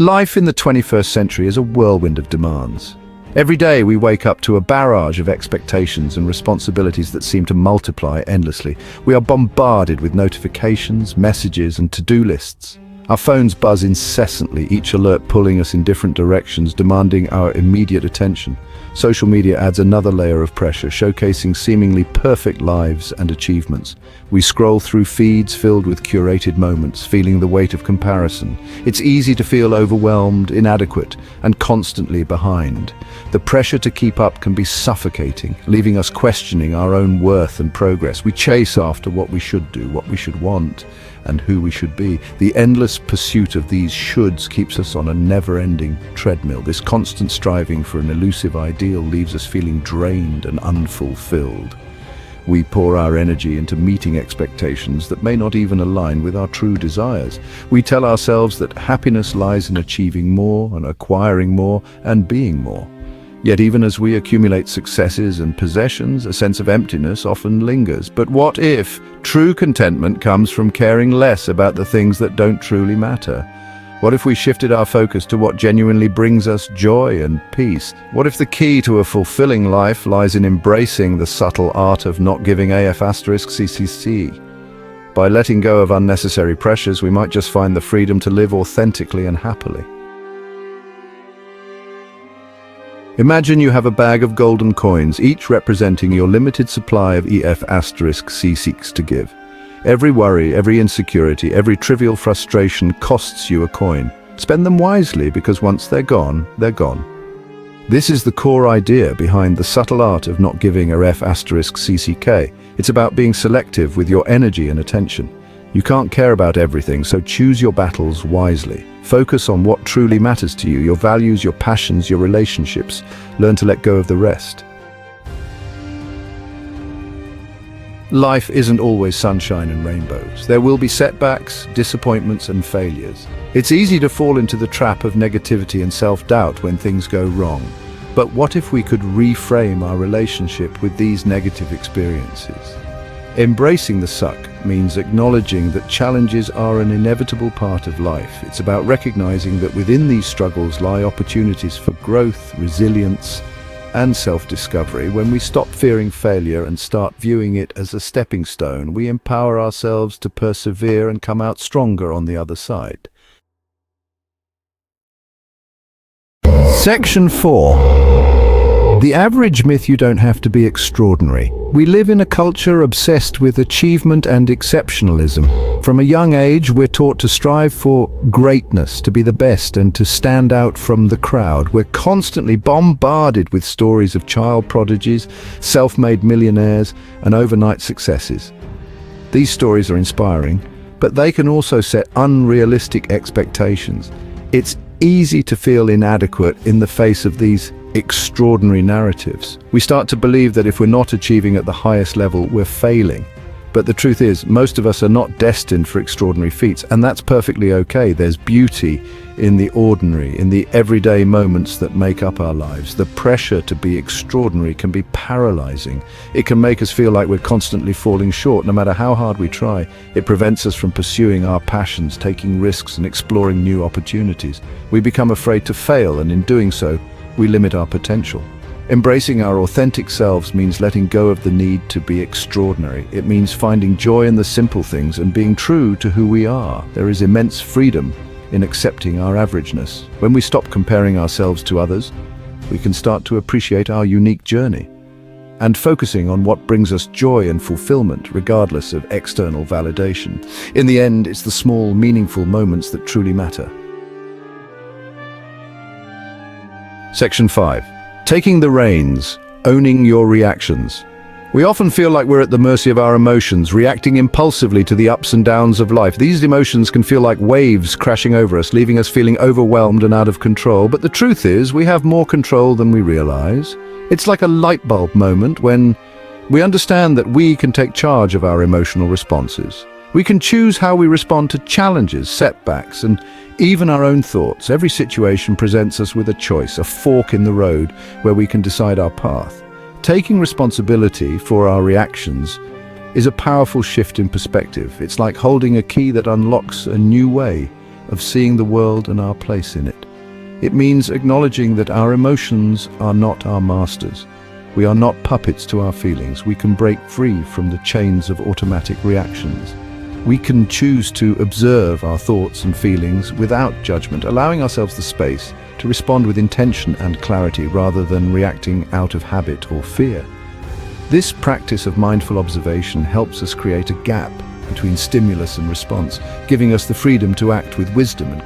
Life in the 21st century is a whirlwind of demands. Every day we wake up to a barrage of expectations and responsibilities that seem to multiply endlessly. We are bombarded with notifications, messages, and to-do lists. Our phones buzz incessantly, each alert pulling us in different directions, demanding our immediate attention. Social media adds another layer of pressure, showcasing seemingly perfect lives and achievements. We scroll through feeds filled with curated moments, feeling the weight of comparison. It's easy to feel overwhelmed, inadequate, and constantly behind. The pressure to keep up can be suffocating, leaving us questioning our own worth and progress. We chase after what we should do, what we should want, and who we should be. The endless pursuit of these shoulds keeps us on a never-ending treadmill. This constant striving for an elusive ideal leaves us feeling drained and unfulfilled. We pour our energy into meeting expectations that may not even align with our true desires. We tell ourselves that happiness lies in achieving more and acquiring more and being more. Yet even as we accumulate successes and possessions, a sense of emptiness often lingers. But what if true contentment comes from caring less about the things that don't truly matter? What if we shifted our focus to what genuinely brings us joy and peace? What if the key to a fulfilling life lies in embracing the subtle art of not giving AF**CCC? By letting go of unnecessary pressures, we might just find the freedom to live authentically and happily. Imagine you have a bag of golden coins, each representing your limited supply of EF**C6 to give. Every worry, every insecurity, every trivial frustration costs you a coin. Spend them wisely, because once they're gone, they're gone. This is the core idea behind the subtle art of not giving a EF**CCK. It's about being selective with your energy and attention. You can't care about everything, so choose your battles wisely. Focus on what truly matters to you, your values, your passions, your relationships. Learn to let go of the rest. Life isn't always sunshine and rainbows. There will be setbacks, disappointments, and failures. It's easy to fall into the trap of negativity and self-doubt when things go wrong. But what if we could reframe our relationship with these negative experiences? Embracing the suck means acknowledging that challenges are an inevitable part of life. It's about recognizing that within these struggles lie opportunities for growth, resilience, and self-discovery. When we stop fearing failure and start viewing it as a stepping stone, we empower ourselves to persevere and come out stronger on the other side. Section 4. The average myth: you don't have to be extraordinary. We live in a culture obsessed with achievement and exceptionalism. From a young age, we're taught to strive for greatness, to be the best, and to stand out from the crowd. We're constantly bombarded with stories of child prodigies, self-made millionaires, and overnight successes. These stories are inspiring, but they can also set unrealistic expectations. It's easy to feel inadequate in the face of these extraordinary narratives. We start to believe that if we're not achieving at the highest level, we're failing. But the truth is, most of us are not destined for extraordinary feats, and that's perfectly okay. There's beauty in the ordinary, in the everyday moments that make up our lives. The pressure to be extraordinary can be paralyzing. It can make us feel like we're constantly falling short, no matter how hard we try. It prevents us from pursuing our passions, taking risks, and exploring new opportunities. We become afraid to fail, and in doing so, we limit our potential. Embracing our authentic selves means letting go of the need to be extraordinary. It means finding joy in the simple things and being true to who we are. There is immense freedom in accepting our averageness. When we stop comparing ourselves to others, we can start to appreciate our unique journey and focusing on what brings us joy and fulfillment, regardless of external validation. In the end, it's the small, meaningful moments that truly matter. Section 5. Taking the reins, owning your reactions. We often feel like we're at the mercy of our emotions, reacting impulsively to the ups and downs of life. These emotions can feel like waves crashing over us, leaving us feeling overwhelmed and out of control. But the truth is, we have more control than we realize. It's like a light bulb moment when we understand that we can take charge of our emotional responses. We can choose how we respond to challenges, setbacks, and even our own thoughts. Every situation presents us with a choice, a fork in the road where we can decide our path. Taking responsibility for our reactions is a powerful shift in perspective. It's like holding a key that unlocks a new way of seeing the world and our place in it. It means acknowledging that our emotions are not our masters. We are not puppets to our feelings. We can break free from the chains of automatic reactions. We can choose to observe our thoughts and feelings without judgment, allowing ourselves the space to respond with intention and clarity rather than reacting out of habit or fear. This practice of mindful observation helps us create a gap between stimulus and response, giving us the freedom to act with wisdom and